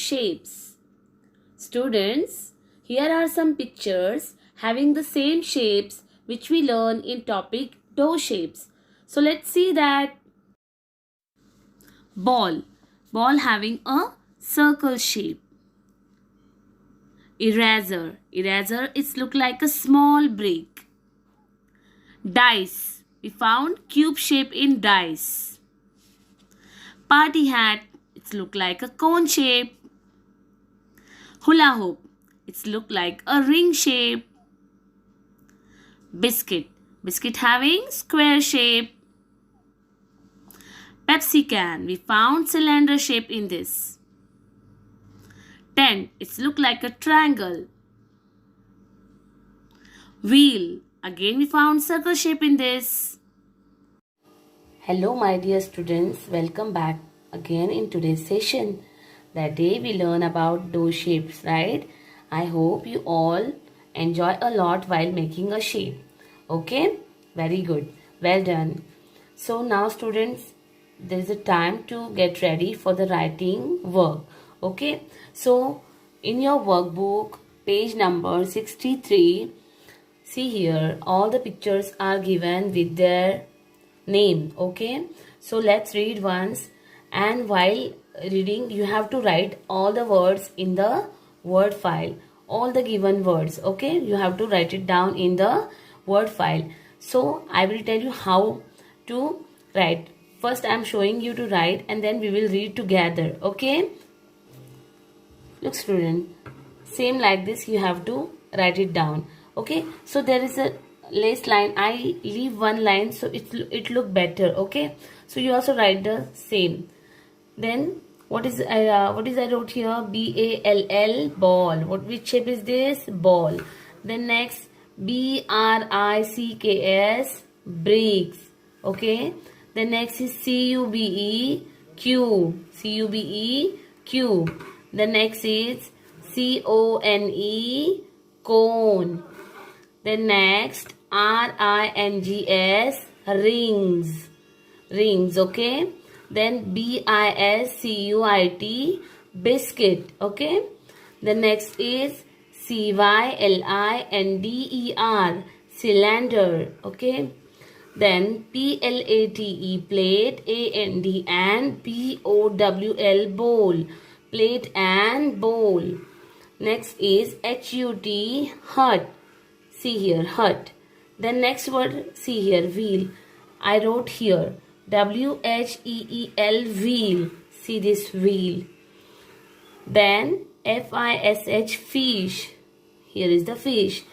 shapes. Students, here are some pictures having the same shapes which we learn in topic door shapes. So let's see that. Ball. Ball having a circle shape. Eraser. Eraser is look like a small brick. Dice. We found cube shape in dice. Party hat. It's look like a cone shape. Hula hoop. It's look like a ring shape. Biscuit. Biscuit having square shape. Pepsi can. We found cylinder shape in this. Tent. It's look like a triangle. Wheel. Again we found circle shape in this. Hello my dear students. Welcome back again in today's session. That day we learn about door shapes, right? I hope you all enjoy a lot while making a shape. Okay? Very good. Well done. So now students, there is a time to get ready for the writing work. Okay? So in your workbook, page number 63, see here, all the pictures are given with their name. Okay? So let's read once, and while reading you have to write all the words in the word file, all the given words. Okay, you have to write it down in the word file. So I will tell you how to write. First I am showing you to write and then we will read together. Okay, look student, same like this you have to write it down. Okay, so there is a last line, I leave one line so it look better. Okay, so you also write the same. Then what is I wrote here? BALL, ball. Which shape is this? Ball. Then next BRICKS, bricks. Okay. Then next is CUBE, cube. CUBE, cube. The next is CONE, cone. Then next RINGS, rings. Rings. Okay. Then BISCUIT, biscuit. Okay. The next is CYLINDER, cylinder. Okay. Then PLATE, plate. AND BOWL, bowl, plate and bowl. Next is HUT, hut. See here, hut. Then next word, see here, wheel. I wrote here WHEEL, wheel. See this, wheel. Then FISH, fish. Here is the fish.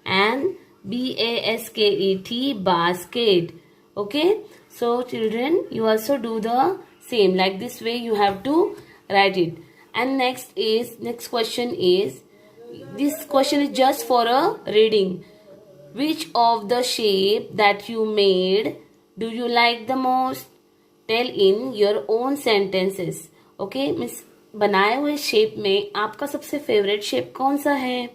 And BASKET, basket. Okay. So children, you also do the same. Like this way you have to write it. And next question is, this question is just for a reading. Which of the shape that you made do you like the most? Tell in your own sentences. Okay, miss बनाए हुए shape में आपका सबसे favourite shape कौन सा है,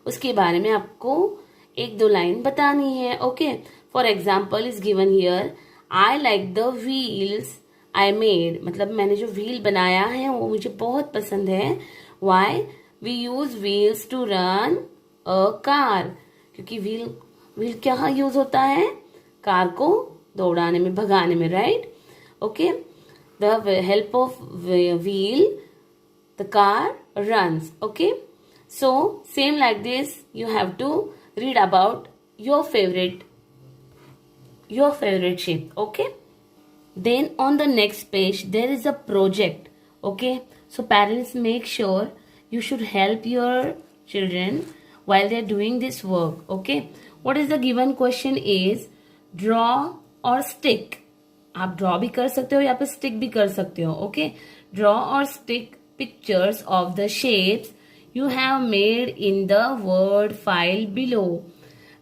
उसके बारे में आपको एक दो लाइन बतानी है. Okay, for example is given here, I like the wheels I made. मतलब मैंने जो व्हील बनाया है वो मुझे बहुत पसंद है. Why? We use wheels to run a car. क्योंकि व्हील क्या यूज होता है? कार को दौड़ाने में, भगाने में, right? Okay, the help of wheel the car runs. Okay, so same like this you have to read about your favorite shape. Okay, then on the next page there is a project. Okay, so parents make sure you should help your children while they are doing this work. Okay, what is the given question is draw or stick. आप draw भी कर सकते हो या फिर stick भी कर सकते हो. Okay, draw or stick pictures of the shapes you have made in the word file below.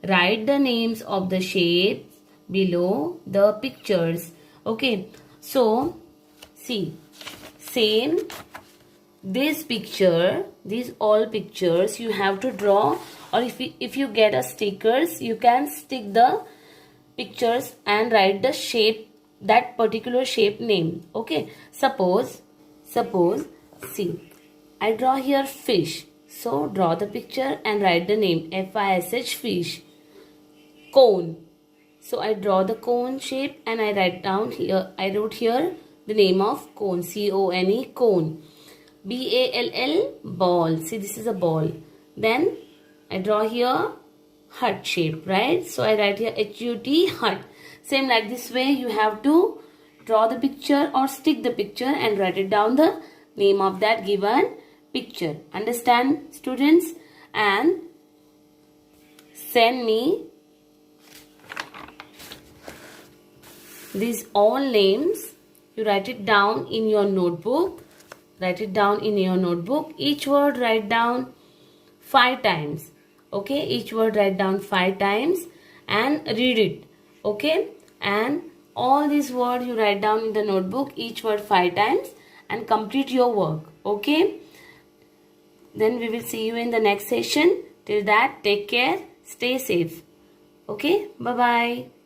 Write the names of the shapes below the pictures. Okay, so see, same this picture, these all pictures you have to draw, or if you get a stickers, you can stick the pictures and write the shape, that particular shape name. Okay, suppose see, I draw here fish. So draw the picture and write the name F-I-S-H, fish. Cone. So I draw the cone shape and I write down here, I wrote here the name of cone, C-O-N-E, cone. B-A-L-L, ball. See, this is a ball. Then I draw here hut shape, right? So I write here H-U-T, hut. Same like this way you have to draw the picture or stick the picture and write it down the name of that given picture. Understand, students? And send me these all names. You write it down in your notebook. Write it down in your notebook. Each word write down 5 times. Okay, each word write down 5 times and read it. Okay, and all these words you write down in the notebook, each word 5 times, and complete your work. Okay, then we will see you in the next session. Till that, take care, stay safe. Okay, bye bye.